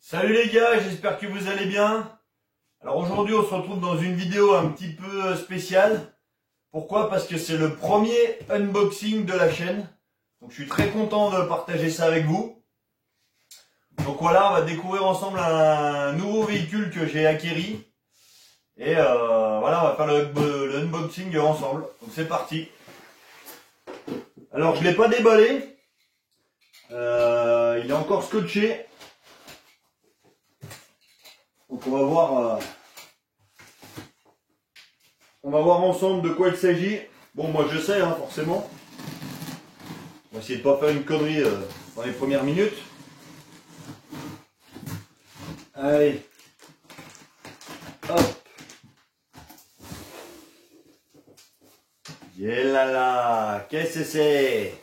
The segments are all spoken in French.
Salut les gars, j'espère que vous allez bien. Alors aujourd'hui on se retrouve dans une vidéo un petit peu spéciale. Pourquoi? Parce que c'est le premier unboxing de la chaîne. Donc je suis très content de partager ça avec vous. Donc voilà, on va découvrir ensemble un nouveau véhicule que j'ai acquéri. Et voilà, on va faire le unboxing ensemble. Donc c'est parti. Alors je ne l'ai pas déballé. Il est encore scotché. Donc on va voir ensemble de quoi il s'agit. Bon, moi je sais, hein, forcément. On va essayer de pas faire une connerie dans les premières minutes. Allez. Hop. Yélala. Qu'est-ce que c'est?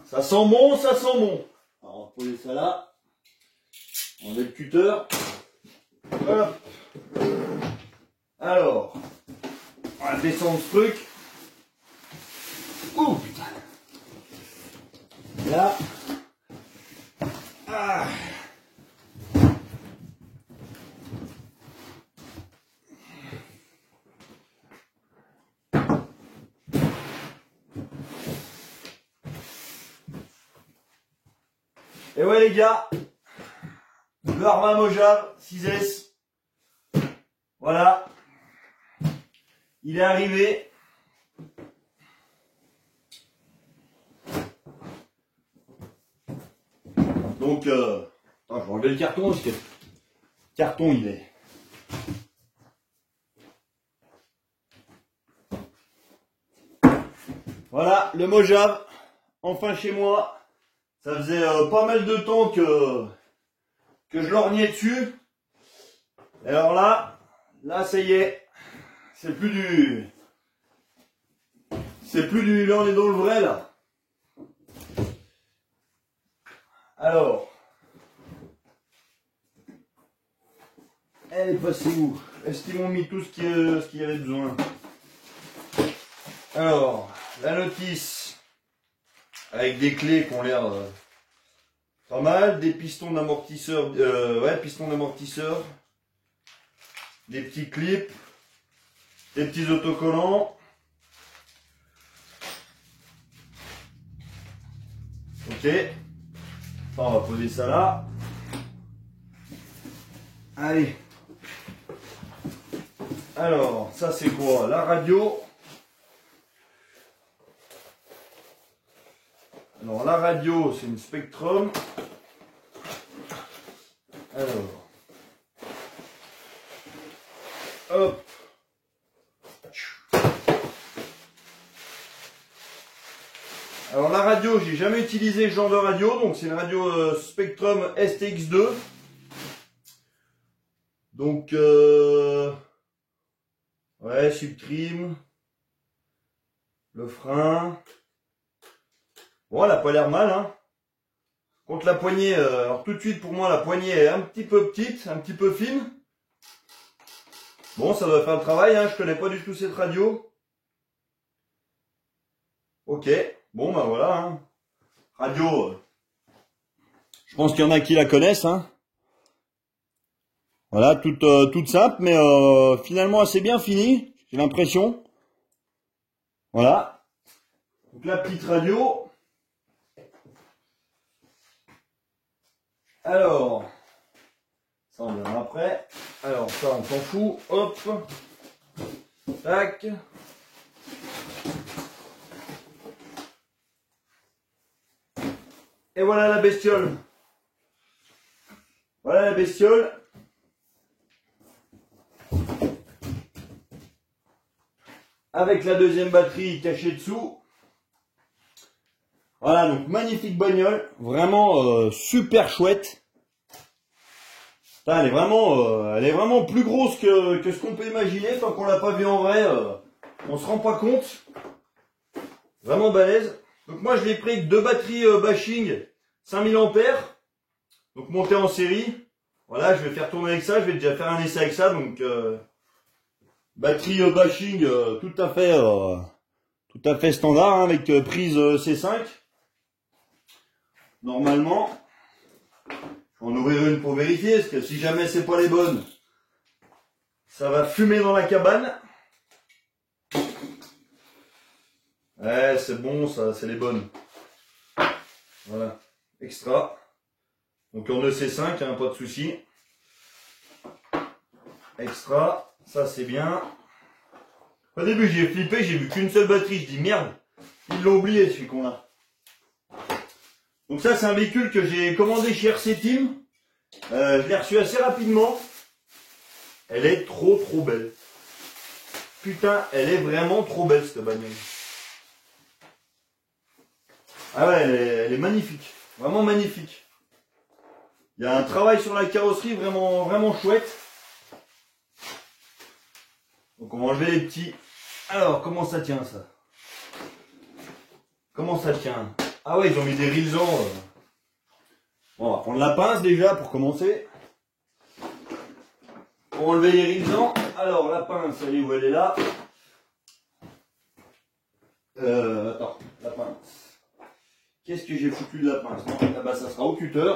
Ça sent bon, ça sent bon. Alors on va poser ça là. On met le cutter. Hop. Alors, on va descendre ce truc. Ouh putain. Là. Ah. Et ouais les gars, le Arma Mojave 6S. Voilà. Il est arrivé. Donc, attends, je vais enlever le carton parce que le carton il est. Voilà, le Mojave, enfin chez moi. Ça faisait pas mal de temps que je lorgnais dessus. Et alors là ça y est, c'est plus du, là on est dans le vrai là. Alors, elle est passée où? Est-ce qu'ils m'ont mis tout ce qu'il y avait besoin? Alors, la notice avec des clés qui ont l'air pas mal, des pistons d'amortisseur, pistons d'amortisseur, des petits clips, des petits autocollants. Ok. Enfin, on va poser ça là. Allez. Alors, ça c'est quoi? La radio. Alors, la radio, c'est une Spectrum. Alors. Hop. Alors la radio, j'ai jamais utilisé ce genre de radio, donc c'est une radio Spectrum STX2. Donc ouais, Subtrim, le frein. Bon, elle a pas l'air mal, hein. Contre la poignée, alors tout de suite pour moi la poignée est un petit peu petite, un petit peu fine. Bon, ça doit faire le travail, hein, je connais pas du tout cette radio. Ok, bon ben voilà, hein. Radio, je pense qu'il y en a qui la connaissent, hein. Voilà, toute simple, mais finalement assez bien finie, j'ai l'impression. Voilà. Donc la petite radio. Alors, ça on verra après. Alors ça on s'en fout, hop. Tac. Et voilà la bestiole. Voilà la bestiole. Avec la deuxième batterie cachée dessous. Voilà, donc magnifique bagnole. Vraiment super chouette. Putain, elle est vraiment plus grosse que ce qu'on peut imaginer. Tant qu'on l'a pas vu en vrai, on se rend pas compte. Vraiment balèze. Donc moi je l'ai pris avec deux batteries bashing 5000 ampères. Donc montée en série. Voilà, je vais faire tourner avec ça. Je vais déjà faire un essai avec ça. Donc batterie bashing tout à fait standard, hein, avec prise C5. normalement. Je vais en ouvrir une pour vérifier, parce que si jamais c'est pas les bonnes, ça va fumer dans la cabane. Ouais, c'est bon ça, c'est les bonnes. Voilà, extra. Donc en EC5, hein, pas de souci. Extra, ça c'est bien. Au début j'ai flippé, j'ai vu qu'une seule batterie, je dis merde, ils l'ont oublié celui qu'on a. Donc ça c'est un véhicule que j'ai commandé chez RC Team. Je l'ai reçu assez rapidement. Elle est trop belle. Putain, elle est vraiment trop belle cette bagnole. Ah ouais, elle est magnifique. Vraiment magnifique. Il y a un travail sur la carrosserie vraiment chouette. Donc on va enlever les petits. Alors, comment ça tient ça? Comment ça tient? Ah ouais, ils ont mis des rilsans. Bon, on va prendre la pince déjà pour commencer. Pour enlever les rilsans. Alors, la pince, elle est où? Elle est là. Attends, la pince. Qu'est-ce que j'ai foutu de la pince? Non, ah bah, ça sera au cutter.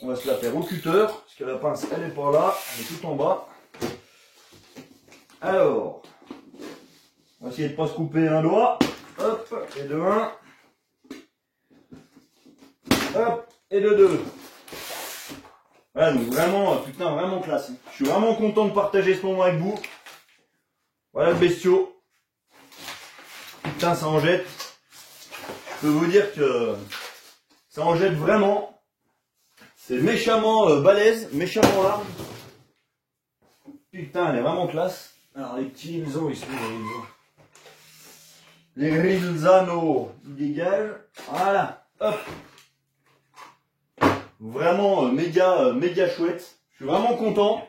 On va se la faire au cutter, parce que la pince, elle est pas là, elle est tout en bas. Alors, on va essayer de ne pas se couper un doigt. Hop, et de 1. Hop, et de 2. Voilà, donc vraiment, putain, vraiment classe. Je suis vraiment content de partager ce moment avec vous. Voilà le bestiau. Putain, ça en jette. Je peux vous dire que ça en jette vraiment. C'est méchamment balèze, méchamment large. Putain, elle est vraiment classe. Alors les petits rilsans, ils sont les rilsano, ils dégagent. Voilà, hop. Vraiment méga chouette. Je suis vraiment content.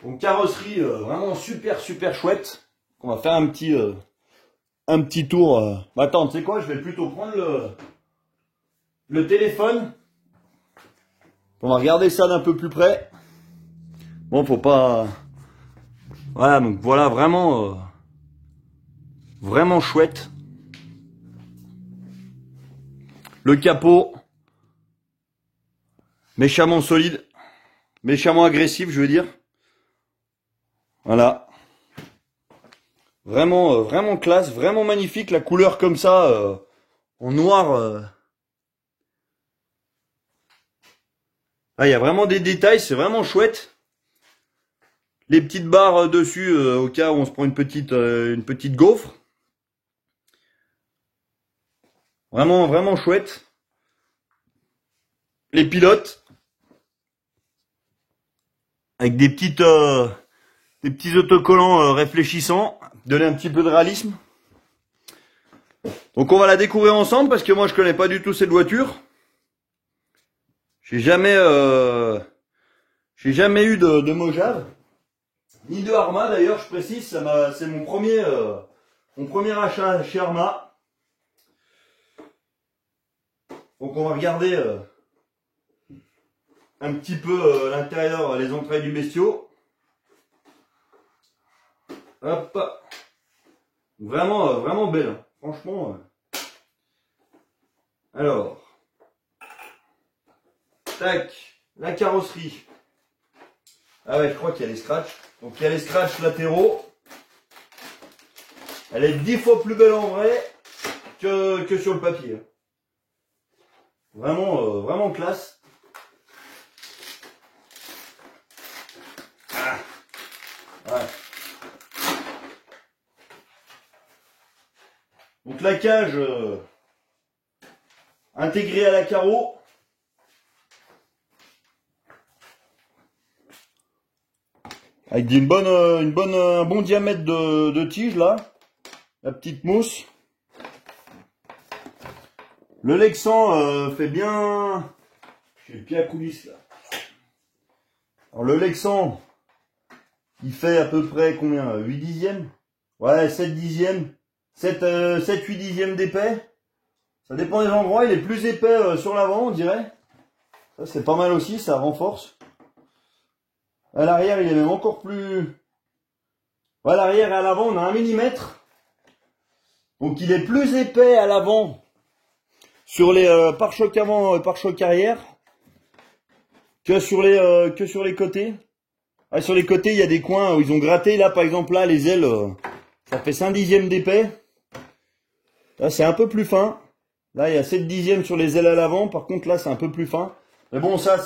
Donc carrosserie vraiment super chouette. On va faire un petit tour. Bah, attends, tu sais quoi, je vais plutôt prendre le téléphone. On va regarder ça d'un peu plus près. Bon, faut pas... Voilà, donc voilà, vraiment chouette. Le capot, méchamment solide, méchamment agressif, je veux dire. Voilà. Vraiment classe, vraiment magnifique. La couleur comme ça, en noir. Ah, il y a vraiment des détails, c'est vraiment chouette. Les petites barres dessus au cas où on se prend une petite gaufre. Vraiment chouette. Les pilotes. Avec des petits autocollants réfléchissants. Donner un petit peu de réalisme. Donc on va la découvrir ensemble parce que moi je connais pas du tout cette voiture. J'ai jamais eu de Mojave. Ni de Arma d'ailleurs, je précise, c'est mon premier achat chez Arma. Donc on va regarder un petit peu l'intérieur, les entrailles du bestiau. Hop. Vraiment belle, hein. Franchement. Alors. Tac, la carrosserie. Ah ouais, je crois qu'il y a les scratchs. Donc il y a les scratchs latéraux. Elle est 10 fois plus belle en vrai que sur le papier. Vraiment classe. Ah. Ouais. Donc la cage intégrée à la carreau. Avec un bon diamètre de tige là. La petite mousse. Le Lexan fait bien... J'ai le pied à coulisse là. Alors le Lexan, il fait à peu près combien? 8 dixièmes? Ouais, 7 dixièmes. 7-8 dixièmes d'épais. Ça dépend des endroits, il est plus épais sur l'avant on dirait. Ça c'est pas mal aussi, ça renforce. À l'arrière il est même encore plus... Ouais, à l'arrière et à l'avant on a 1 mm. Donc il est plus épais à l'avant sur les pare-chocs avant et pare-chocs arrière que sur les côtés. Ah, sur les côtés, il y a des coins où ils ont gratté. Là, par exemple, là, les ailes, ça fait 5/10 d'épais. Là, c'est un peu plus fin. Là, il y a 7/10 sur les ailes à l'avant. Par contre, là, c'est un peu plus fin. Mais bon, ça,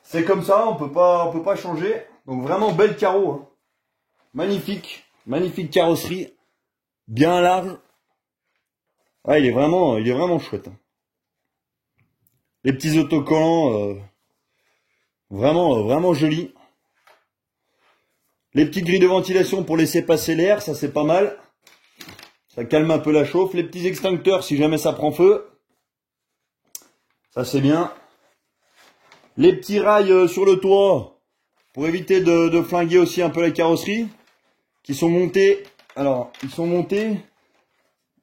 c'est comme ça. On peut pas changer. Donc, vraiment, bel carreau. Hein. Magnifique. Magnifique carrosserie. Bien large. Ah, il est vraiment chouette. Hein. Les petits autocollants, vraiment jolis. Les petites grilles de ventilation pour laisser passer l'air, ça c'est pas mal. Ça calme un peu la chauffe. Les petits extincteurs si jamais ça prend feu. Ça c'est bien. Les petits rails sur le toit pour éviter de flinguer aussi un peu la carrosserie. Qui sont montés. Alors, ils sont montés.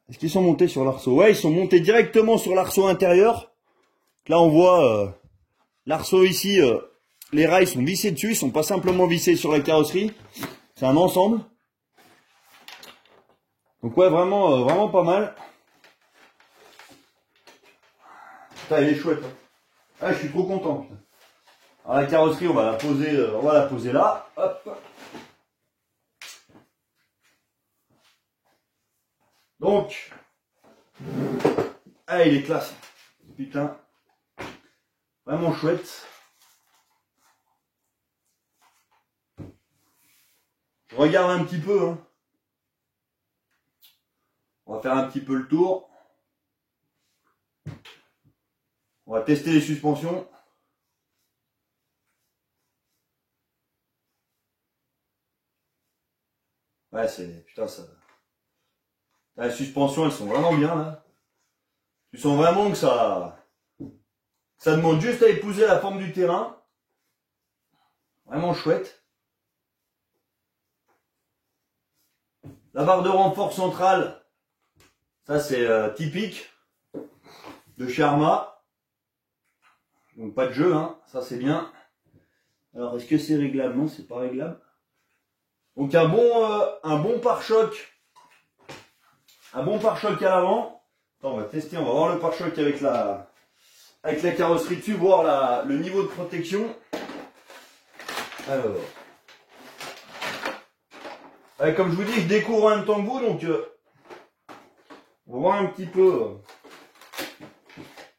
Est-ce qu'ils sont montés sur l'arceau? Ouais, ils sont montés directement sur l'arceau intérieur. Là on voit l'arceau ici. Les rails sont vissés dessus, ils sont pas simplement vissés sur la carrosserie. C'est un ensemble. Donc ouais, vraiment pas mal. Putain, il est chouette. Hein. Ah, je suis trop content. Putain. Alors la carrosserie, on va la poser là. Hop. Donc, ah, il est classe. Putain, vraiment chouette. Je regarde un petit peu. Hein. On va faire un petit peu le tour. On va tester les suspensions. Ouais, putain, ça. Les suspensions, elles sont vraiment bien là. Tu sens vraiment que ça demande juste à épouser la forme du terrain. Vraiment chouette. La barre de renfort centrale, ça c'est typique de chez Arrma. Donc pas de jeu, hein, ça c'est bien. Alors est-ce que c'est réglable? Non, c'est pas réglable. Donc un bon pare-choc. Un bon pare-choc à l'avant. On va tester, on va voir le pare-choc avec la carrosserie dessus, voir le niveau de protection. Alors. Comme je vous dis, je découvre en même temps que vous, donc on va voir un petit peu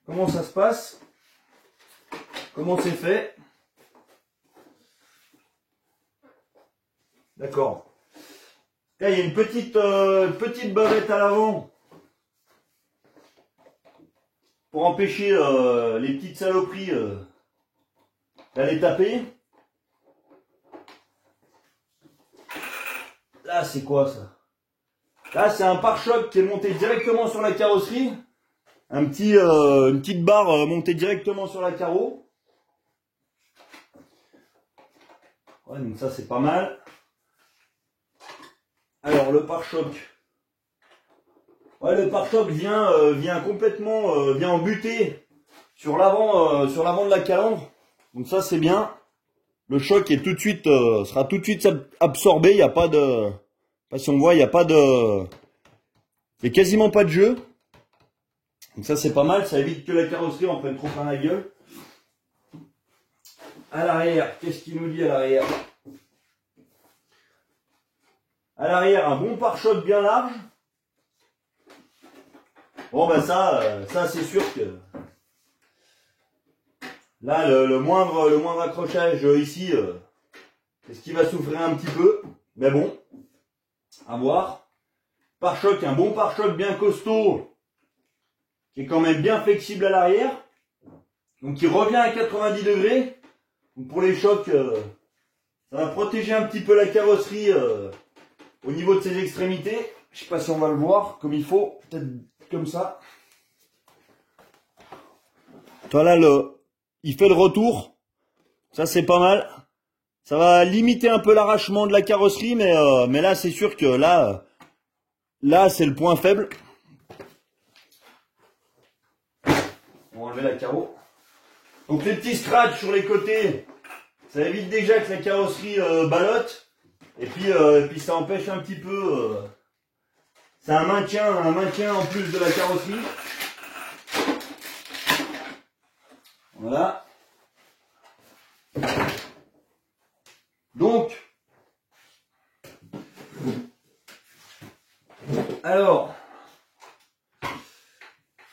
comment ça se passe, comment c'est fait. D'accord. Là, il y a une petite bavette à l'avant pour empêcher les petites saloperies d'aller taper. Là, c'est quoi ça? Là, c'est un pare-choc qui est monté directement sur la carrosserie. Une petite barre montée directement sur la carreau. Ouais, donc ça, c'est pas mal. Alors, le pare-choc. Ouais, le pare-choc vient complètement, vient en butée sur l'avant de la calandre. Donc ça, c'est bien. Le choc est tout de suite, sera tout de suite absorbé. Il n'y a pas de, si on voit, il n'y a pas de, il n'y a quasiment pas de jeu. Donc ça c'est pas mal, ça évite que la carrosserie en prenne trop plein la gueule. À l'arrière, qu'est-ce qu'il nous dit à l'arrière? À l'arrière, un bon pare-choc bien large. Bon ben ça c'est sûr que là le moindre accrochage ici, c'est ce qui va souffrir un petit peu. Mais bon, à voir. Pare-choc, un bon pare-choc bien costaud, qui est quand même bien flexible à l'arrière. Donc il revient à 90 degrés. Donc pour les chocs, ça va protéger un petit peu la carrosserie au niveau de ses extrémités. Je sais pas si on va le voir comme il faut, peut-être comme ça. Voilà, il fait le retour. Ça c'est pas mal. Ça va limiter un peu l'arrachement de la carrosserie, mais là c'est sûr que là c'est le point faible. On va enlever la carreau. Donc les petits scratchs sur les côtés, ça évite déjà que la carrosserie ballotte. Et puis ça empêche un petit peu. C'est un maintien en plus de la carrosserie. Voilà. Donc, alors,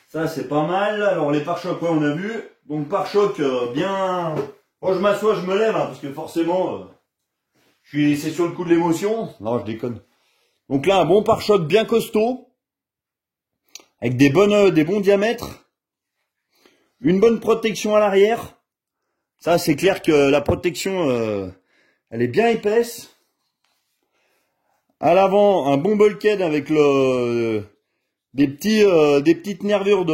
ça c'est pas mal. Alors les pare-chocs, ouais, on a vu. Donc pare-choc bien. Oh, je m'assois, je me lève, hein, parce que forcément, c'est sur le coup de l'émotion. Non, je déconne. Donc là, un bon pare-choc bien costaud, avec des bons diamètres, une bonne protection à l'arrière. Ça, c'est clair que la protection, elle est bien épaisse. À l'avant, un bon bulkhead avec des petites nervures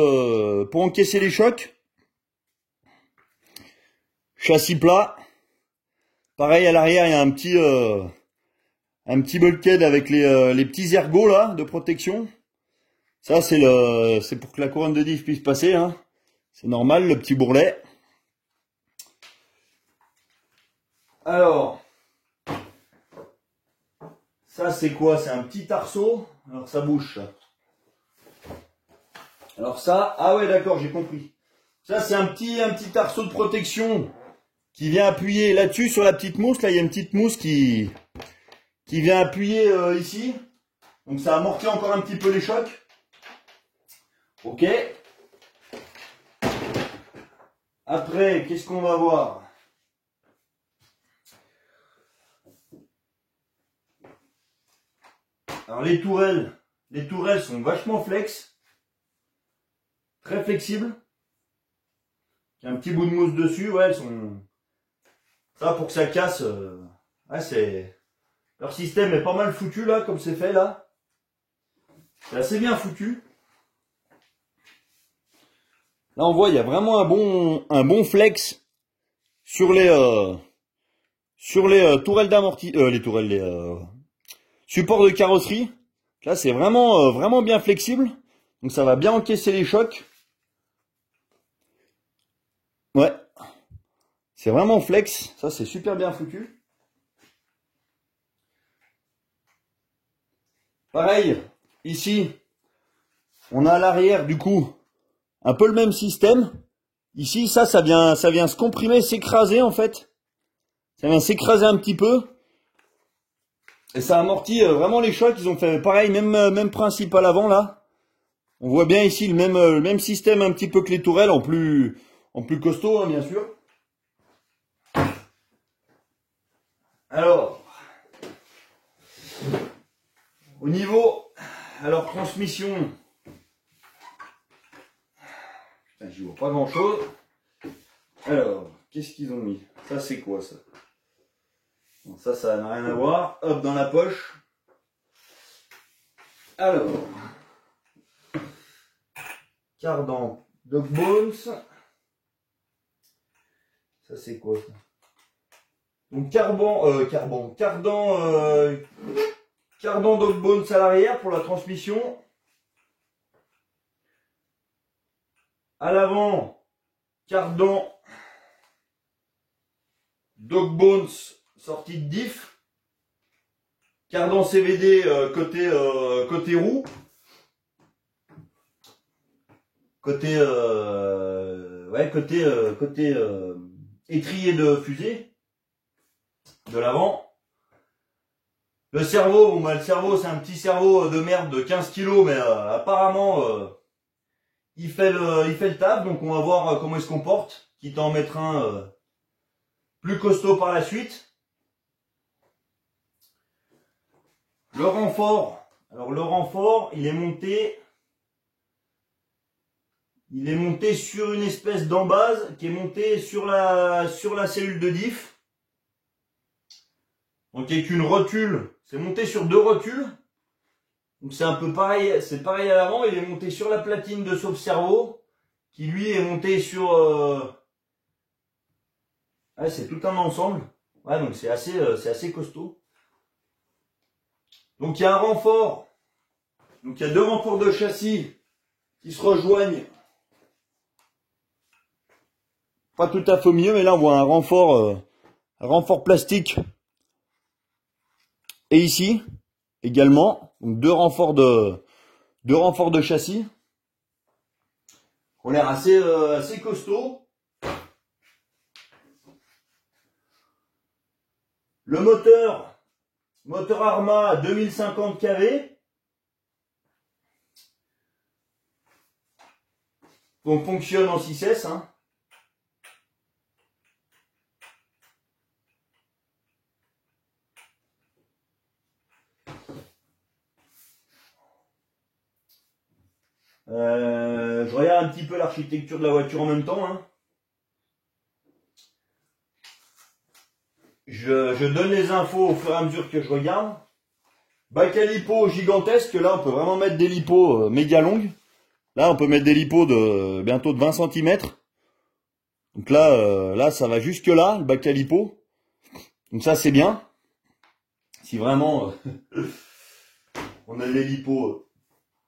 pour encaisser les chocs. Châssis plat. Pareil, à l'arrière, il y a un petit bulkhead avec les petits ergots là de protection. Ça, c'est pour que la couronne de diff puisse passer, hein. C'est normal, le petit bourrelet. Alors, ça c'est quoi? C'est un petit arceau. Alors ça bouge. Alors ça, ah ouais, d'accord, j'ai compris. Ça c'est un petit arceau de protection qui vient appuyer là-dessus sur la petite mousse. Là, il y a une petite mousse qui vient appuyer ici. Donc ça amortit encore un petit peu les chocs. Ok. Après, qu'est-ce qu'on va voir? Alors les tourelles sont vachement flex. Très flexibles. Il y a un petit bout de mousse dessus, ouais, elles sont... Ça, pour que ça casse, ouais, c'est... Leur système est pas mal foutu, là, comme c'est fait, là. C'est assez bien foutu. Là, on voit, il y a vraiment un bon flex sur les tourelles d'amorti... les supports de carrosserie. Là, c'est vraiment bien flexible. Donc, ça va bien encaisser les chocs. Ouais. C'est vraiment flex. Ça, c'est super bien foutu. Pareil, ici, on a à l'arrière, du coup, un peu le même système. Ici, ça vient se comprimer, s'écraser, en fait. Ça vient s'écraser un petit peu. Et ça amortit vraiment les chocs. Ils ont fait pareil, même principe à l'avant, là. On voit bien ici le même système un petit peu que les tourelles, en plus costaud, hein, bien sûr. Alors, au niveau, alors transmission, j'y vois pas grand chose. Alors, qu'est-ce qu'ils ont mis? Ça c'est quoi ça? Bon, ça n'a rien à voir. Hop, dans la poche. Alors, cardan Dog Bones. Ça c'est quoi ça? Donc cardan Dog Bones à l'arrière pour la transmission. À l'avant, cardan Dog Bones sortie de diff. Cardan CVD côté roue. Côté étrier de fusée de l'avant. Le cerveau, bon bah le cerveau c'est un petit cerveau de merde de 15 kg, mais apparemment il fait le taf, donc on va voir comment il se comporte, quitte à en mettre un plus costaud par la suite. Le renfort, alors le renfort il est monté sur une espèce d'embase qui est montée sur la cellule de diff. Donc avec une rotule, c'est monté sur 2 rotules. Donc c'est un peu pareil, c'est pareil à l'avant, il est monté sur la platine de sauve-cerveau, qui lui est monté sur... Ouais, c'est tout un ensemble. Ouais, donc c'est assez costaud. Donc il y a un renfort, donc il y a 2 renforts de châssis qui se rejoignent. Pas tout à fait au milieu, mais là on voit un renfort plastique Et ici, également, donc deux renforts de châssis. Ont l'air assez costauds. Le moteur Arma 2050 kV. Donc fonctionne en 6S. Hein. Je regarde un petit peu l'architecture de la voiture en même temps. Hein. Je donne les infos au fur et à mesure que je regarde. Bac à lipo gigantesque. Là, on peut vraiment mettre des lipos méga longues. Là, on peut mettre des lipos de bientôt de 20 cm. Donc là, ça va jusque là, le bac à lipo. Donc ça, c'est bien. Si vraiment on a des lipos.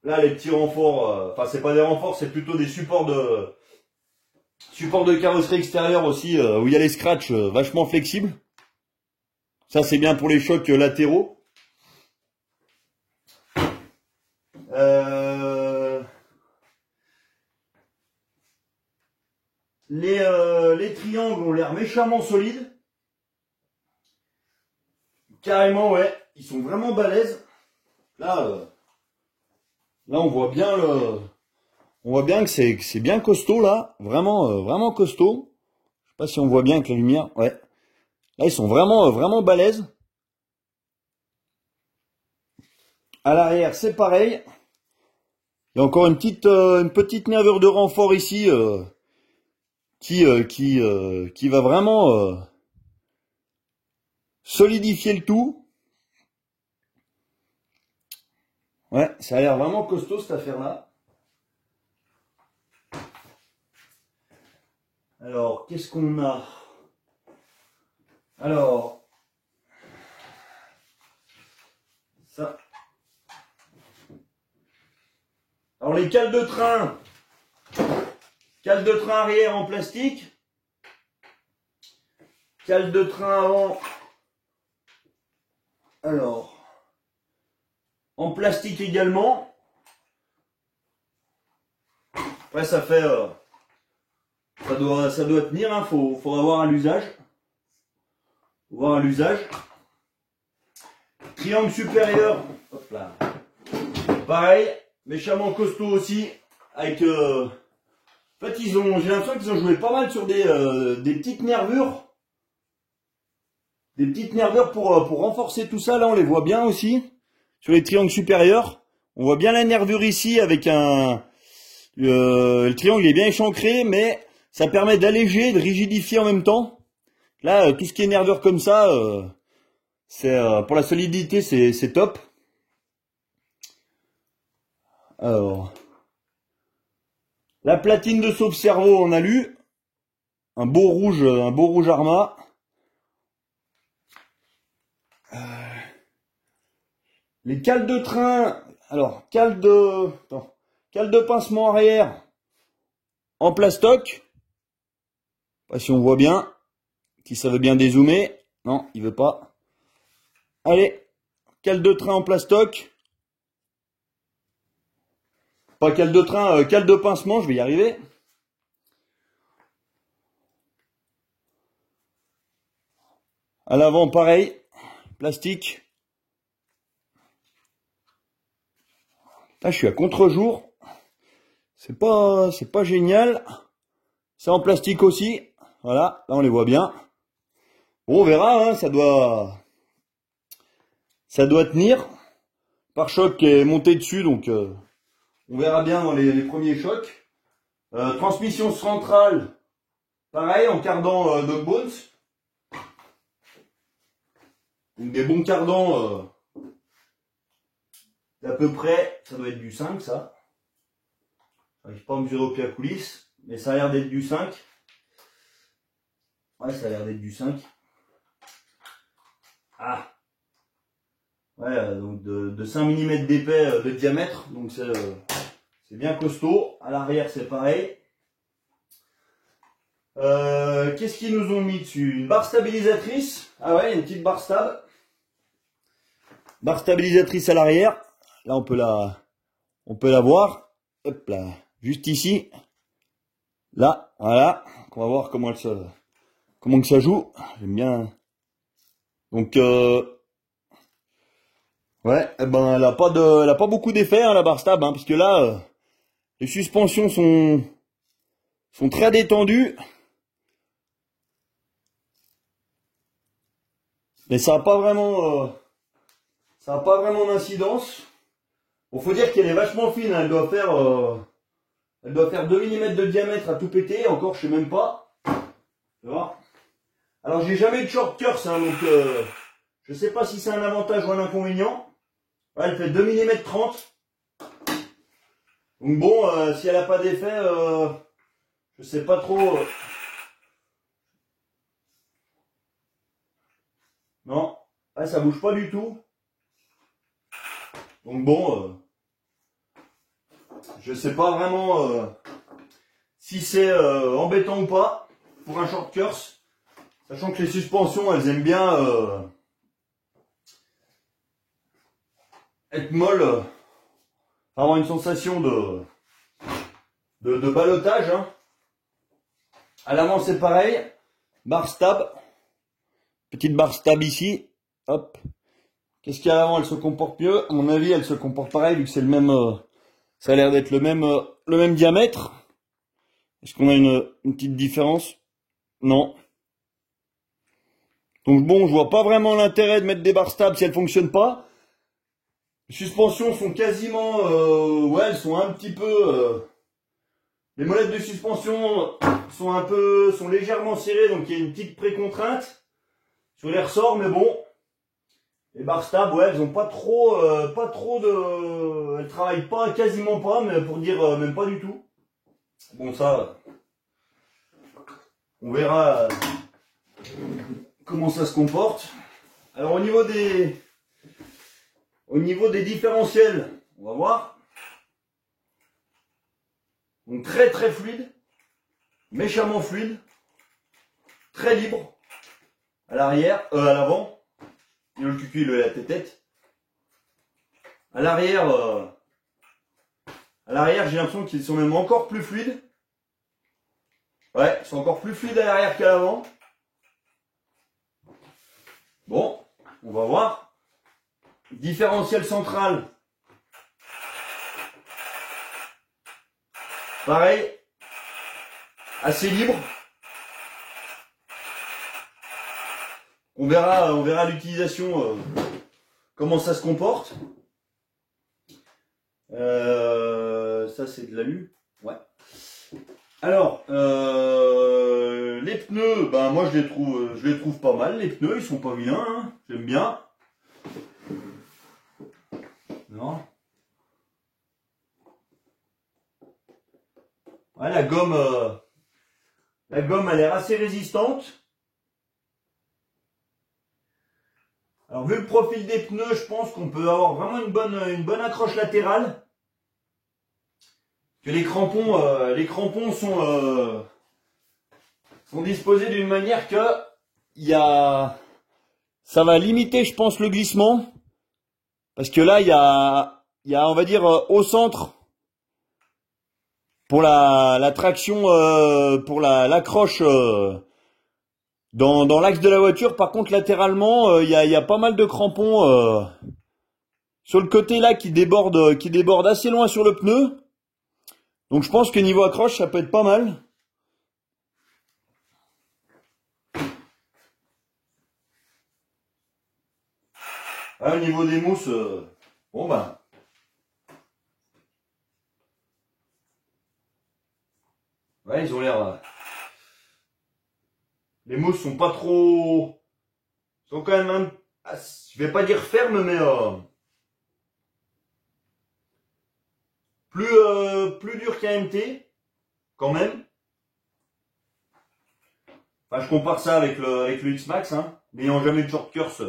Là, les petits renforts, enfin, c'est pas des renforts, c'est plutôt des supports de carrosserie extérieure aussi, où il y a les scratchs vachement flexibles. Ça, c'est bien pour les chocs latéraux. Les triangles ont l'air méchamment solides. Carrément, ouais. Ils sont vraiment balèzes. Là, on voit bien que c'est bien costaud là. Vraiment costaud. Je sais pas si on voit bien avec la lumière. Ouais. Là, ils sont vraiment balèzes. À l'arrière, c'est pareil. Il y a encore une petite nervure de renfort ici qui va vraiment solidifier le tout. Ouais, ça a l'air vraiment costaud cette affaire-là. Alors, qu'est-ce qu'on a? Alors, ça. Alors les cales de train arrière en plastique, cales de train avant, alors, en plastique également. Après ça fait, ça doit tenir, hein, faudra voir à l'usage. Triangle supérieur, hop là. Pareil, méchamment costaud aussi, avec en fait j'ai l'impression qu'ils ont joué pas mal sur des petites nervures. Des petites nervures pour renforcer tout ça. Là, on les voit bien aussi. Sur les triangles supérieurs. On voit bien la nervure ici avec le triangle est bien échancré, mais ça permet d'alléger, de rigidifier en même temps. Là, tout ce qui est nervure comme ça, pour la solidité, c'est top. Alors, la platine de sauve-cerveau en alu. Un beau rouge Arma. Les cales de train, alors cales de pincement arrière en plastoc. Pas si on voit bien, si ça veut bien dézoomer. Non, il veut pas. Allez, cale de train en plastoc. Pas cale de train, cale de pincement, je vais y arriver. À l'avant, pareil, plastique. Là, je suis à contre-jour. C'est pas génial. C'est en plastique aussi. Voilà, là on les voit bien. Bon, on verra, hein, ça doit tenir. Pare-choc qui est monté dessus, donc on verra bien dans les premiers chocs. Transmission centrale, pareil, en cardan Dog Bones. Donc des bons cardans d'à peu près, ça doit être du 5 ça. J'arrive pas à mesurer au pied à coulisse, mais ça a l'air d'être du 5. Ouais, ça a l'air d'être du 5. Ah. Ouais, donc de 5 mm d'épais de diamètre, donc c'est bien costaud. À l'arrière, c'est pareil. Qu'est-ce qu'ils nous ont mis dessus? Une barre stabilisatrice. Ah ouais, une petite barre stab. Barre stabilisatrice à l'arrière. Là, on peut la voir. Hop là, juste ici. Là, voilà. On va voir comment que ça joue. J'aime bien. Donc, ouais, eh ben, elle a pas beaucoup d'effet, hein, la barre stab, hein, parce que là, les suspensions sont très détendues. Mais ça n'a pas vraiment, d'incidence. Bon, faut dire qu'elle est vachement fine, hein. Elle doit faire 2 mm de diamètre à tout péter. Encore, je sais même pas. Tu vois. Alors, j'ai jamais eu de short curse, hein, donc je sais pas si c'est un avantage ou un inconvénient. Ouais, elle fait 2 mm 30. Donc bon, si elle a pas d'effet, je sais pas trop. Non, ah, ça bouge pas du tout. Donc bon, je sais pas vraiment si c'est embêtant ou pas pour un short curse, sachant que les suspensions, elles aiment bien être molles, avoir une sensation de ballottage. Hein. À l'avant, c'est pareil, barre stab, petite barre stab ici, hop. Qu'est-ce qu'il y a à l'avant? Elle se comporte mieux. À mon avis, elle se comporte pareil, vu que c'est le même. Ça a l'air d'être le même diamètre. Est-ce qu'on a une petite différence? Non. Donc bon, je vois pas vraiment l'intérêt de mettre des barres stables si elles fonctionnent pas. Les suspensions sont quasiment, ouais, elles sont un petit peu. Les molettes de suspension sont légèrement serrées, donc il y a une petite précontrainte sur les ressorts, mais bon. Les barres stab, ouais, elles ont pas trop de, elles travaillent pas, quasiment pas, mais pour dire même pas du tout. Bon, ça, on verra comment ça se comporte. Alors au niveau des différentiels, on va voir. Donc très très fluide, méchamment fluide, très libre à l'arrière, à l'avant. Le cucu, la tête. À l'arrière, j'ai l'impression qu'ils sont même encore plus fluides. Ouais, ils sont encore plus fluides à l'arrière qu'à l'avant. Bon, on va voir. Différentiel central. Pareil, assez libre. On verra l'utilisation, comment ça se comporte. Ça c'est de l'alu. Ouais. Alors, les pneus, ben moi je les trouve pas mal. Les pneus, ils sont pas vilains, hein. J'aime bien. Non. Ouais, la gomme a l'air assez résistante. Alors vu le profil des pneus, je pense qu'on peut avoir vraiment une bonne accroche latérale. Que les crampons sont disposés d'une manière que ça va limiter, je pense, le glissement. Parce que là, il y a on va dire, au centre, pour la traction, pour l'accroche dans l'axe de la voiture. Par contre, latéralement, il y a pas mal de crampons sur le côté là qui déborde assez loin sur le pneu. Donc je pense que niveau accroche, ça peut être pas mal. Ah, au niveau des mousses, bon ben. Ouais, ils ont l'air. Les mousses sont pas trop. Sont quand même je vais pas dire fermes, mais plus dur qu'un MT, quand même. Enfin, je compare ça avec le X-Max, hein. N'ayant jamais eu de short curse,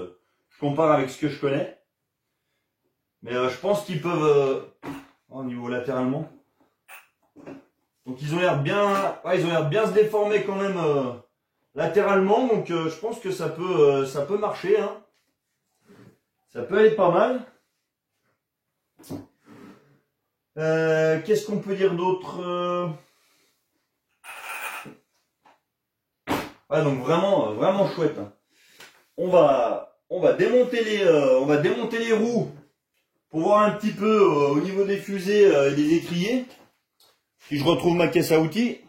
je compare avec ce que je connais. Mais je pense qu'ils peuvent, au niveau latéralement. Donc ils ont l'air bien, ouais, ils ont l'air bien se déformer quand même latéralement. Donc je pense que ça peut marcher, hein. Ça peut être pas mal. Qu'est-ce qu'on peut dire d'autre? Ah, donc vraiment, vraiment chouette. Hein. On va démonter les roues pour voir un petit peu au niveau des fusées et des étriers. Si je retrouve ma caisse à outils,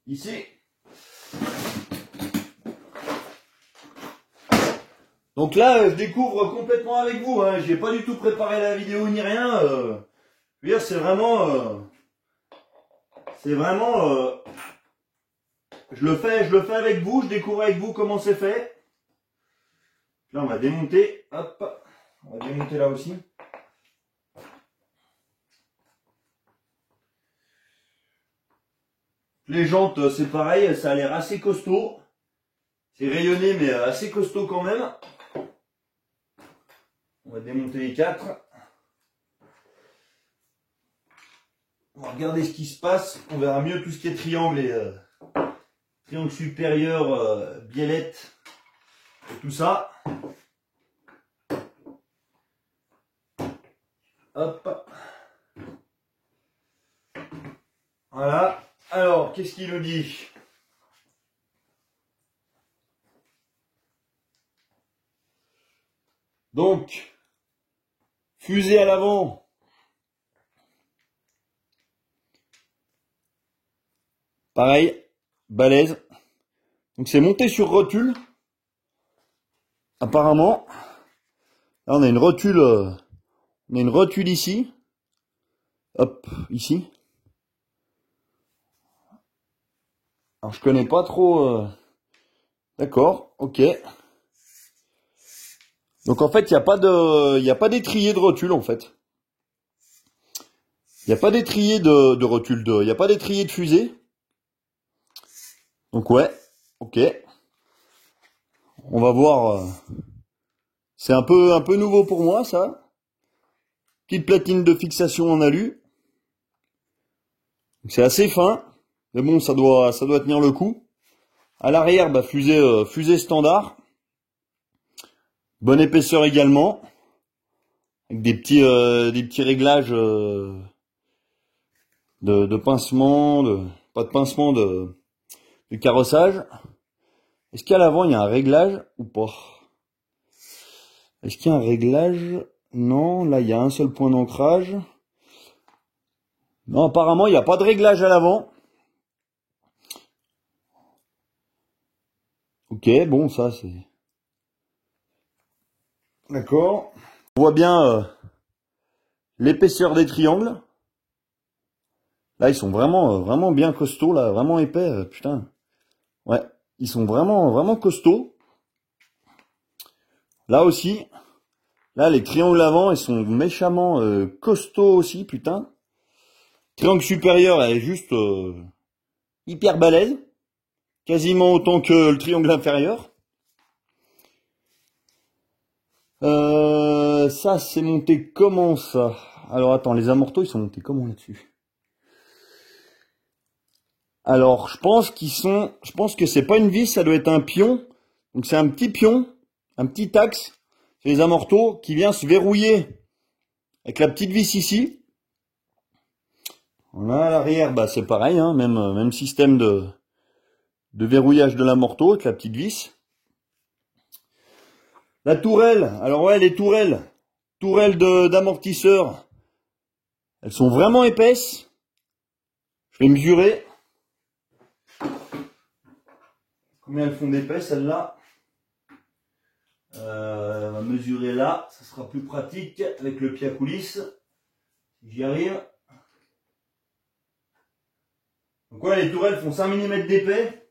ici. Donc là, je découvre complètement avec vous. Hein. J'ai pas du tout préparé la vidéo ni rien. Je veux dire, c'est vraiment, je le fais avec vous. Je découvre avec vous comment c'est fait. Là, on va démonter. Hop, on va démonter là aussi. Les jantes, c'est pareil, ça a l'air assez costaud. C'est rayonné, mais assez costaud quand même. On va démonter les 4. On va regarder ce qui se passe. On verra mieux tout ce qui est triangle et triangle supérieur, biellette et tout ça. Hop. Voilà. Alors, qu'est-ce qu'il nous dit? Donc, fusée à l'avant. Pareil, balèze. Donc c'est monté sur rotule. Apparemment. Là on a une rotule ici. Hop, ici. Alors je connais pas trop. D'accord, ok. Donc en fait il n'y a pas d'étrier de rotule en fait. Il n'y a pas d'étrier de rotule il n'y a pas d'étrier de fusée. Donc ouais, ok. On va voir. C'est un peu nouveau pour moi ça. Petite platine de fixation en alu. C'est assez fin, mais bon ça doit tenir le coup. À l'arrière, bah, fusée standard. Bonne épaisseur également. Avec des petits réglages de pincement, pas de pincement de carrossage. Est-ce qu'à l'avant il y a un réglage ou pas? Est-ce qu'il y a un réglage? Non, là il y a un seul point d'ancrage. Non, apparemment il n'y a pas de réglage à l'avant. Ok, bon ça c'est... D'accord. On voit bien l'épaisseur des triangles. Là ils sont vraiment bien costauds, là, vraiment épais, putain. Ouais, ils sont vraiment costauds. Là aussi, là les triangles avant, ils sont méchamment costauds aussi, putain. Triangle supérieur, elle est juste hyper balèze. Quasiment autant que le triangle inférieur. Ça, c'est monté comment ça? Alors attends, les amortos, ils sont montés comment là-dessus? Alors, je pense que c'est pas une vis, ça doit être un pion. Donc c'est un petit pion, un petit axe. C'est les amortos qui vient se verrouiller avec la petite vis ici. Voilà, à l'arrière, bah c'est pareil, hein, même système de verrouillage de l'amorto avec la petite vis. La tourelle, alors ouais, les tourelles d'amortisseur, elles sont vraiment épaisses. Je vais mesurer. Combien elles font d'épais, celles-là? On va mesurer là, ça sera plus pratique avec le pied à coulisse. Si j'y arrive. Donc ouais, les tourelles font 5 mm d'épais.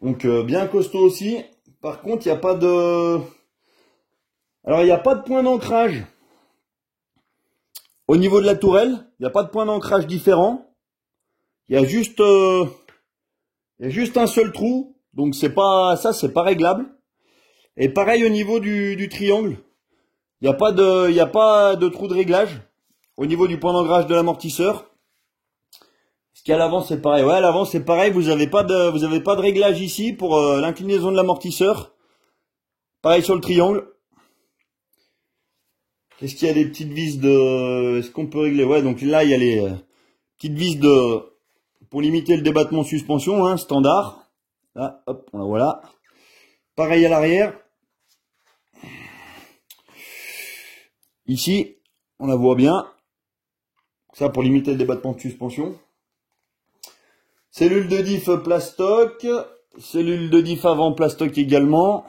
Donc bien costaud aussi. Par contre, il n'y a pas de... Alors, il n'y a pas de point d'ancrage. Au niveau de la tourelle, il n'y a pas de point d'ancrage différent. Il y a juste un seul trou. Donc c'est pas réglable. Et pareil au niveau du triangle. Il n'y a pas de trou de réglage. Au niveau du point d'ancrage de l'amortisseur. Est-ce qu'à l'avant c'est pareil? Ouais, à l'avant c'est pareil, vous avez pas de réglage ici pour l'inclinaison de l'amortisseur. Pareil sur le triangle. Est-ce qu'il y a des petites vis de... Est-ce qu'on peut régler? Ouais, donc là, il y a les petites vis de... pour limiter le débattement suspension, hein, standard. Là, hop, voilà. Pareil à l'arrière. Ici, on la voit bien. Ça pour limiter le débattement de suspension. Cellule de diff plastoc. Cellule de diff avant plastoc également.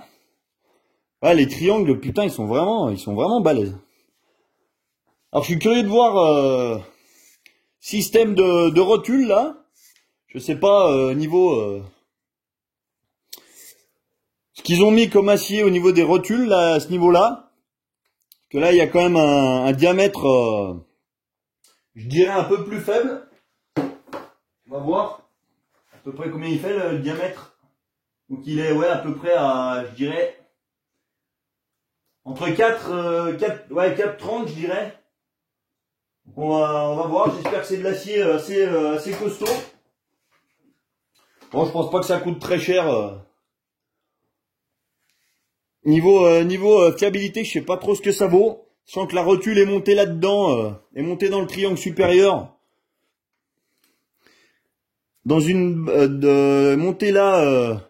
Ouais, les triangles, putain, ils sont vraiment balèzes. Alors, je suis curieux de voir système de rotule là. Je sais pas niveau ce qu'ils ont mis comme acier au niveau des rotules là, à ce niveau-là. Que là, il y a quand même un diamètre, je dirais un peu plus faible. On va voir à peu près combien il fait le diamètre. Donc il est ouais à peu près à, je dirais, entre 4,30 je dirais. On va voir, j'espère que c'est de l'acier assez costaud. Bon, je pense pas que ça coûte très cher. Niveau fiabilité, je sais pas trop ce que ça vaut. Je sens que la rotule est montée là-dedans, est montée dans le triangle supérieur. Dans une montée là,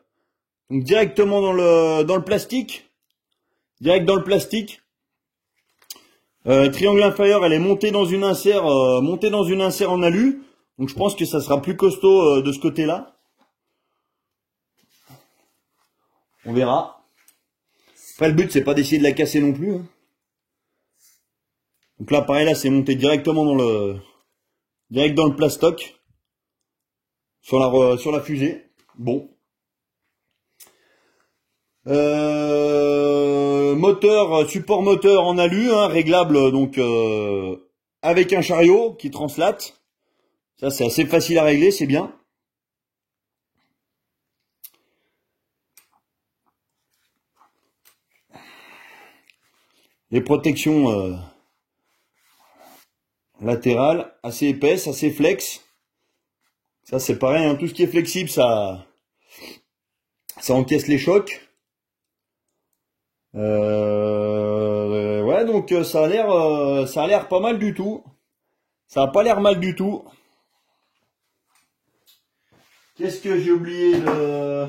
donc directement dans le plastique. Direct dans le plastique. Triangle inférieur, elle est montée dans une insert, en alu. Donc je pense que ça sera plus costaud de ce côté-là. On verra. Après le but c'est pas d'essayer de la casser non plus. Hein. Donc là pareil là c'est monté directement direct dans le plastoc. Sur la fusée. Bon. Support moteur en alu, hein, réglable donc avec un chariot qui translate. Ça c'est assez facile à régler, c'est bien. Les protections latérales assez épaisses, assez flex. Ça c'est pareil, hein, tout ce qui est flexible, ça encaisse les chocs. Ouais, donc ça a l'air pas mal du tout. Ça a pas l'air mal du tout. Qu'est-ce que j'ai oublié de...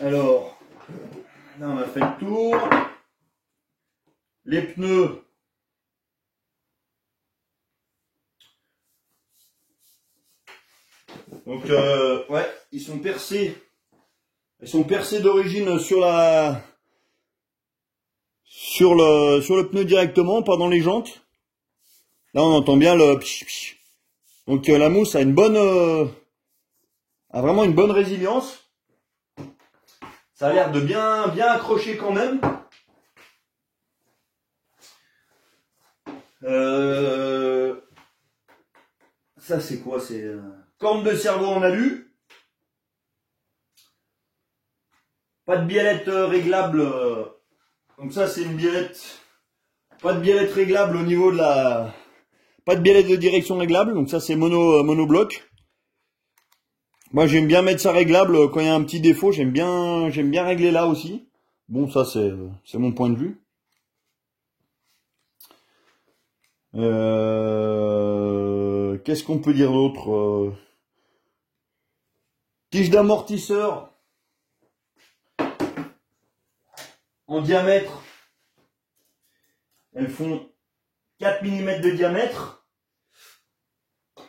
Alors, là on a fait le tour. Les pneus. Donc ouais, ils sont percés. Ils sont percés d'origine sur le pneu directement, pas dans les jantes. Là on entend bien le pch, pch. Donc la mousse a a vraiment une bonne résilience. Ça a l'air de bien accrocher quand même. Ça c'est quoi? C'est corne de cerveau en alu. Pas de biellette réglable. Donc ça c'est une biellette. Pas de biellette réglable au niveau de la... Pas de biellette de direction réglable. Donc ça c'est monobloc. Moi j'aime bien mettre ça réglable quand il y a un petit défaut. J'aime bien régler là aussi. Bon ça c'est mon point de vue. Qu'est-ce qu'on peut dire d'autre? Tige d'amortisseur en diamètre. Elles font 4 mm de diamètre.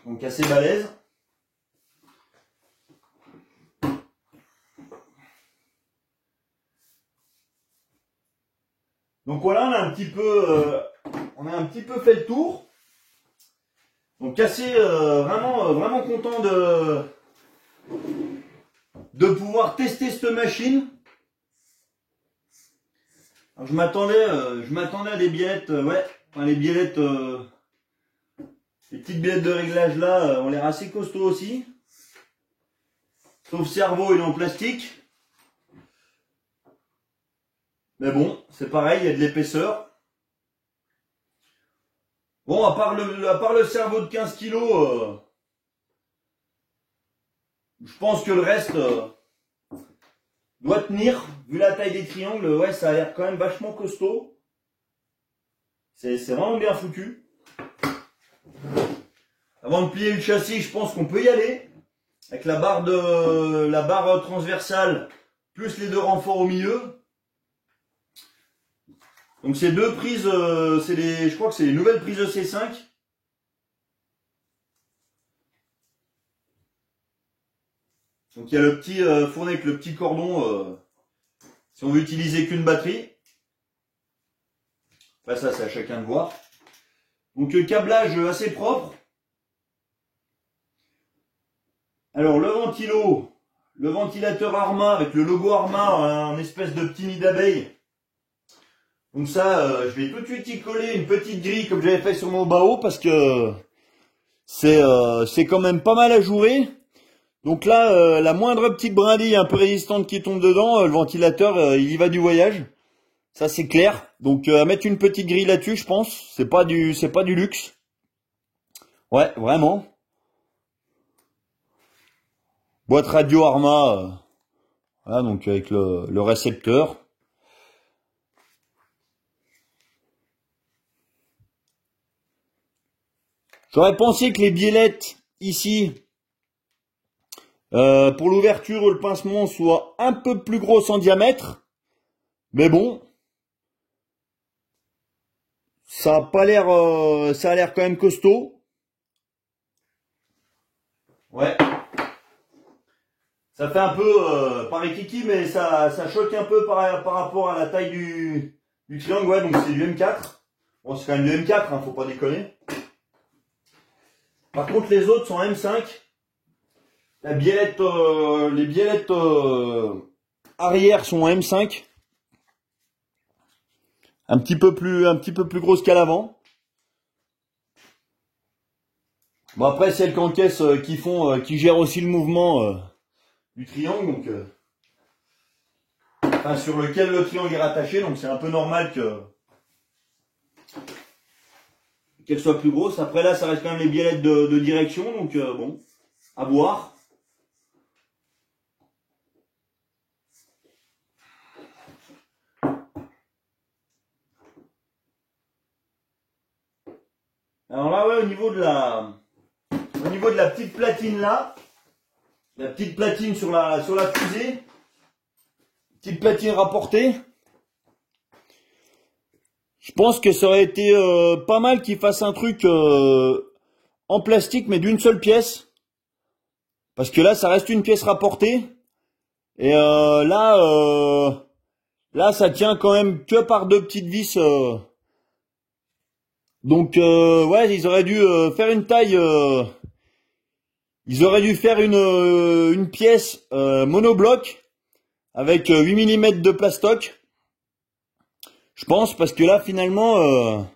Donc assez balèze. Donc voilà, on a un petit peu fait le tour. Donc assez vraiment content de pouvoir tester cette machine. Alors, je m'attendais à des biellettes, ouais, enfin, les biellettes, les petites biellettes de réglage là ont l'air assez costauds aussi. Sauf cerveau, il est en plastique. Mais bon, c'est pareil, il y a de l'épaisseur. Bon, à part le cerveau de 15 kg, Je pense que le reste doit tenir. Vu la taille des triangles, ouais, ça a l'air quand même vachement costaud. C'est vraiment bien foutu. Avant de plier le châssis, je pense qu'on peut y aller. Avec la barre transversale, plus les deux renforts au milieu. Donc ces deux prises, je crois que c'est les nouvelles prises de C5. Donc il y a le petit fourni avec le petit cordon, si on veut utiliser qu'une batterie. Enfin ça c'est à chacun de voir. Donc câblage assez propre. Alors le ventilateur Arma avec le logo Arma, un espèce de petit nid d'abeille. Donc ça, je vais tout de suite y coller une petite grille comme j'avais fait sur mon Bao parce que c'est quand même pas mal ajouré. Donc là, la moindre petite brindille un peu résistante qui tombe dedans, le ventilateur, il y va du voyage. Ça c'est clair. Donc à mettre une petite grille là-dessus, je pense. C'est pas du luxe. Ouais, vraiment. Boîte radio Arma, voilà, donc avec le récepteur. J'aurais pensé que les biellettes ici, pour l'ouverture ou le pincement, soient un peu plus grosses en diamètre. Mais bon, ça a pas l'air, ça a l'air quand même costaud. Ouais. Ça fait un peu pareil kiki, mais ça choque un peu par rapport à la taille du triangle. Ouais, donc c'est du M4. Bon, c'est quand même du M4, hein, faut pas déconner. Par contre, les autres sont M5. La biellette, les biellettes arrière sont M5. Un petit peu plus grosse qu'à l'avant. Bon après celles qu'encaisse qui gèrent aussi le mouvement du triangle, donc enfin, sur lequel le triangle est rattaché, donc c'est un peu normal qu'elle soit plus grosse. Après là, ça reste quand même les biellettes de direction, donc bon, à voir. Alors là, ouais, au niveau de la petite platine là, la petite platine sur la fusée, petite platine rapportée. Je pense que ça aurait été pas mal qu'ils fassent un truc en plastique mais d'une seule pièce. Parce que là, ça reste une pièce rapportée. Et là, ça tient quand même que par deux petites vis. Donc, ouais, ils auraient dû faire une taille. Ils auraient dû faire une pièce monobloc avec 8 mm de plastoc. Je pense parce que là, finalement,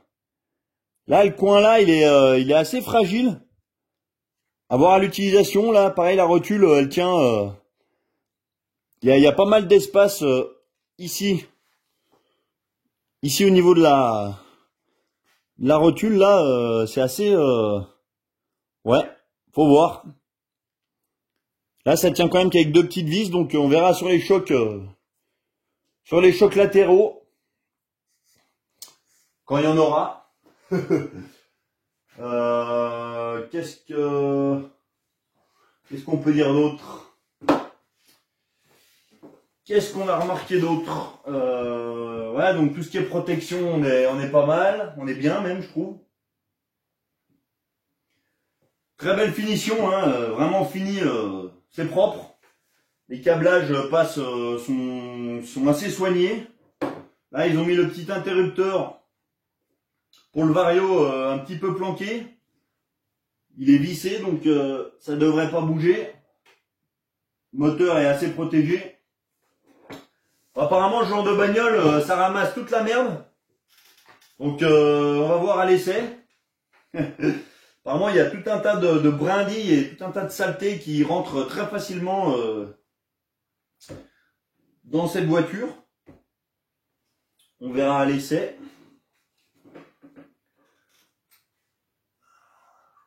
là, le coin là, il est assez fragile. À voir à l'utilisation, là, pareil, la rotule, elle tient. Il y a pas mal d'espace ici. Ici au niveau de la rotule, là, c'est assez. Ouais, faut voir. Là, ça tient quand même qu'avec deux petites vis, donc on verra sur les chocs latéraux quand il y en aura. Qu'est-ce qu'on peut dire d'autre? Qu'est-ce qu'on a remarqué d'autre? Ouais, donc tout ce qui est protection, on est pas mal, on est bien même, je trouve. Très belle finition, hein, vraiment fini, c'est propre. Les câblages sont assez soignés. Là, ils ont mis le petit interrupteur pour le vario un petit peu planqué. Il est vissé, donc ça devrait pas bouger. Le moteur est assez protégé. Apparemment, ce genre de bagnole, ça ramasse toute la merde. Donc, on va voir à l'essai. Apparemment, il y a tout un tas de brindilles et tout un tas de saletés qui rentrent très facilement dans cette voiture. On verra à l'essai.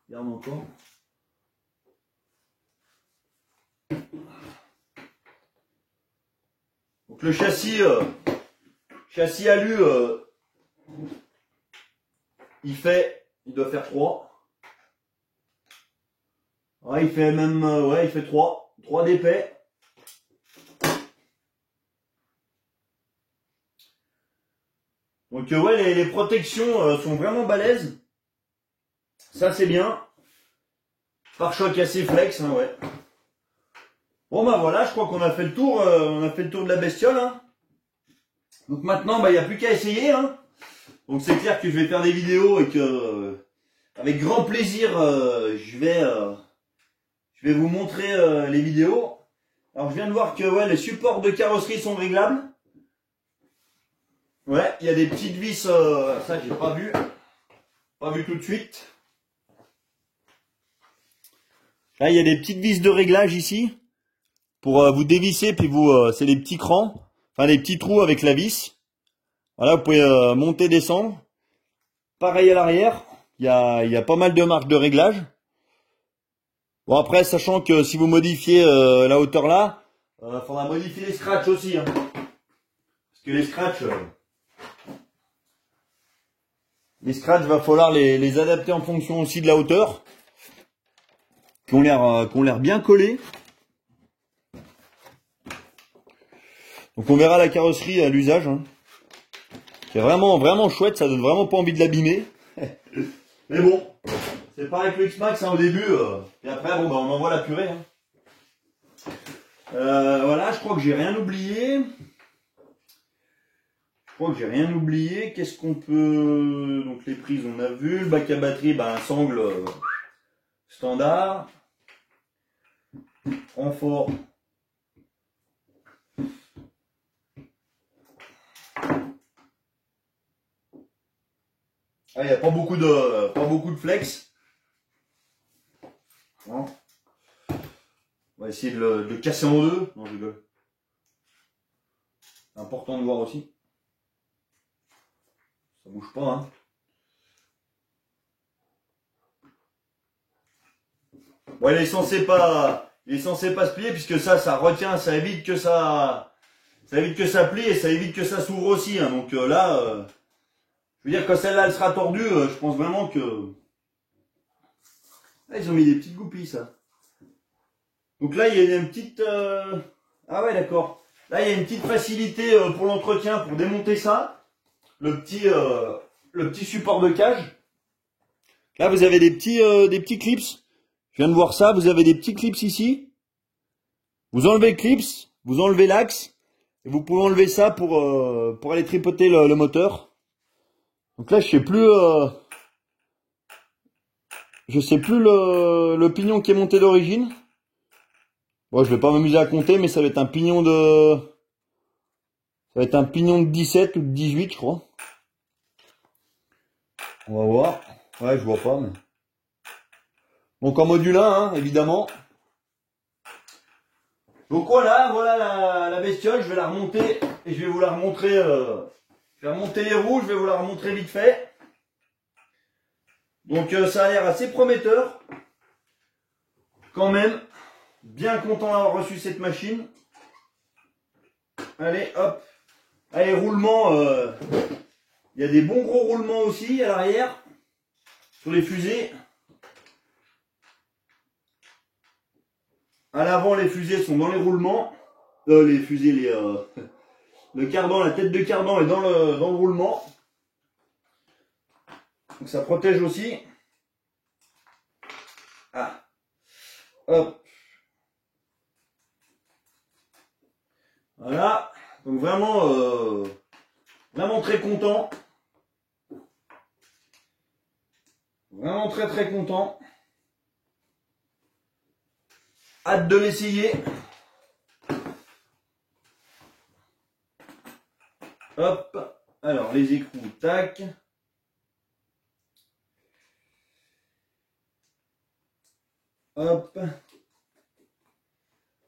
Regarde encore. Donc le châssis alu, il doit faire 3. Ouais, il fait même, ouais, il fait 3 d'épais. Donc ouais, les protections sont vraiment balèzes. Ça c'est bien. Pare-choc assez flex, hein, ouais. Bon bah voilà, je crois qu'on a fait le tour, de la bestiole. Hein. Donc maintenant, bah il n'y a plus qu'à essayer. Hein. Donc c'est clair que je vais faire des vidéos et que, avec grand plaisir, je vais vous montrer les vidéos. Alors je viens de voir que ouais, les supports de carrosserie sont réglables. Ouais, il y a des petites vis, ça j'ai pas vu tout de suite. Là il y a des petites vis de réglage ici pour vous dévisser, puis c'est des petits crans, enfin des petits trous avec la vis. Voilà, vous pouvez monter, descendre. Pareil à l'arrière, il y a pas mal de marques de réglage. Bon après, sachant que si vous modifiez la hauteur là, il faudra modifier les scratchs aussi. Hein. Parce que les scratchs, va falloir les adapter en fonction aussi de la hauteur. Qui ont l'air bien collés. Donc on verra la carrosserie à l'usage. Hein. C'est vraiment chouette, ça donne vraiment pas envie de l'abîmer. Mais bon, c'est pareil que le X-Max hein, au début. Et après, bon, bah, on envoie la purée. Hein. Voilà, je crois que j'ai rien oublié. Qu'est-ce qu'on peut... Donc les prises, on a vu. Le bac à batterie, bah, un sangle standard. Renfort. Ah, il n'y a pas beaucoup de flex. Non. On va essayer de le casser en deux. Non, je rigole. C'est important de voir aussi. Ça bouge pas, hein. Bon, il est censé pas se plier puisque ça retient, ça évite que ça plie et ça évite que ça s'ouvre aussi. Hein. Donc là, je veux dire quand celle-là elle sera tordue, je pense vraiment que. Ah, ils ont mis des petites goupilles ça. Donc là il y a une petite. Ah ouais d'accord. Là il y a une petite facilité pour l'entretien pour démonter ça. Le petit support de cage. Là vous avez des petits clips. Je viens de voir ça, vous avez des petits clips ici. Vous enlevez le clips, vous enlevez l'axe, et vous pouvez enlever ça pour aller tripoter le moteur. Donc là, je sais plus le pignon qui est monté d'origine. Bon, je vais pas m'amuser à compter, mais ça va être un pignon de 17 ou de 18, je crois. On va voir. Ouais, je vois pas, mais... Donc en module 1, hein, évidemment. Donc voilà la bestiole, je vais la remonter et je vais vous la remontrer. Je vais remonter les roues, je vais vous la remontrer vite fait. Donc ça a l'air assez prometteur. Quand même, bien content d'avoir reçu cette machine. Allez, hop. Allez, roulement. Il y a des bons gros roulements aussi à l'arrière. Sur les fusées. À l'avant, les fusées sont dans les roulements. Les fusées, le cardan, la tête de cardan est dans le roulement. Donc ça protège aussi. Ah. Hop. Voilà. Donc vraiment très content. Vraiment très content. Hâte de l'essayer. Hop. Alors les écrous, tac. Hop.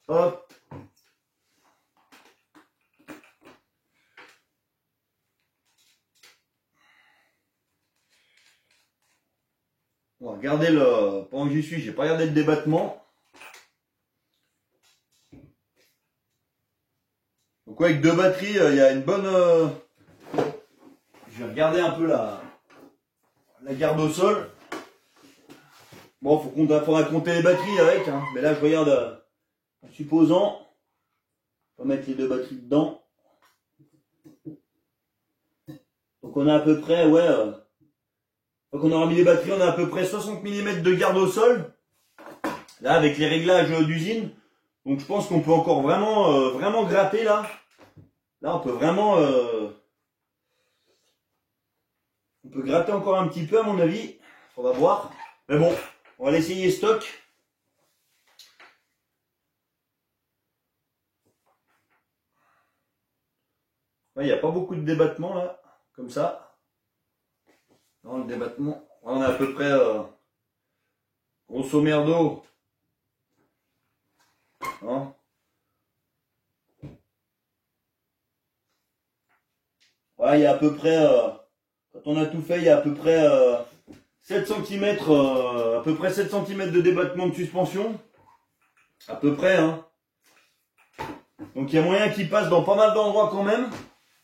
Hop. On va regarder pendant que j'y suis, j'ai pas regardé le débattement. Donc ouais, avec 2 batteries, il y a une bonne... Je vais regarder un peu la garde au sol. Bon, faudra compter les batteries avec, hein. Mais là je regarde, en supposant, on va mettre les 2 batteries dedans. Donc on a à peu près, ouais, donc on aura mis les batteries, on a à peu près 60 mm de garde au sol. Là avec les réglages d'usine. Donc je pense qu'on peut encore vraiment, vraiment gratter là. Là on peut vraiment, on peut gratter encore un petit peu à mon avis. On va voir. Mais bon, on va l'essayer stock. Il n'y a pas beaucoup de débattement là, comme ça. Non, le débattement, on a à peu près, grosso merdo. Hein, ouais, il y a à peu près, quand on a tout fait, il y a à peu près 7 cm, à peu près 7 cm de débattement de suspension. À peu près, hein. Donc il y a moyen qu'il passe dans pas mal d'endroits quand même.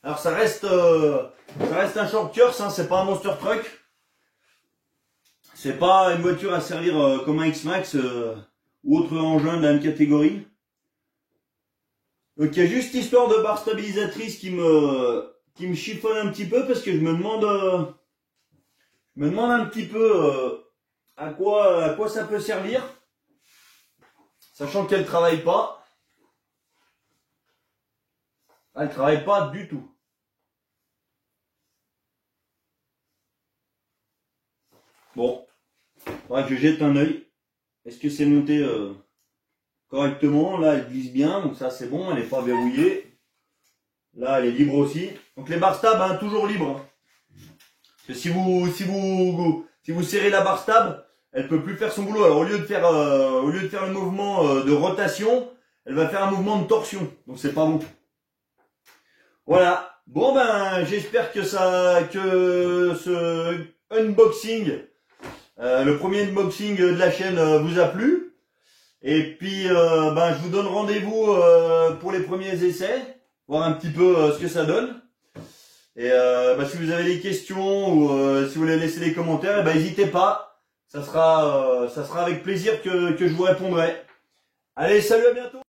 Alors ça reste un short course, hein, c'est pas un monster truck. C'est pas une voiture à servir comme un X-Max ou autre engin de la même catégorie. Donc il y a juste l'histoire de barre stabilisatrice qui me chiffonne un petit peu parce que je me demande un petit peu à quoi ça peut servir, sachant qu'elle travaille pas. Elle travaille pas du tout. Bon, faudra que je jette un œil. Est-ce que c'est monté correctement? Là, elle glisse bien, donc ça c'est bon, elle n'est pas verrouillée. Là, elle est libre aussi. Donc les barres stab, hein, toujours libres. Parce que si vous serrez la barre stab, elle peut plus faire son boulot. Alors au lieu de faire le mouvement de rotation, elle va faire un mouvement de torsion. Donc c'est pas bon. Voilà. Bon ben, j'espère que ce unboxing, le premier unboxing de la chaîne vous a plu. Et puis ben, je vous donne rendez-vous pour les premiers essais, voir un petit peu ce que ça donne. Et ben, si vous avez des questions ou si vous voulez laisser des commentaires, ben, n'hésitez pas. Ça sera avec plaisir que je vous répondrai. Allez, salut, à bientôt.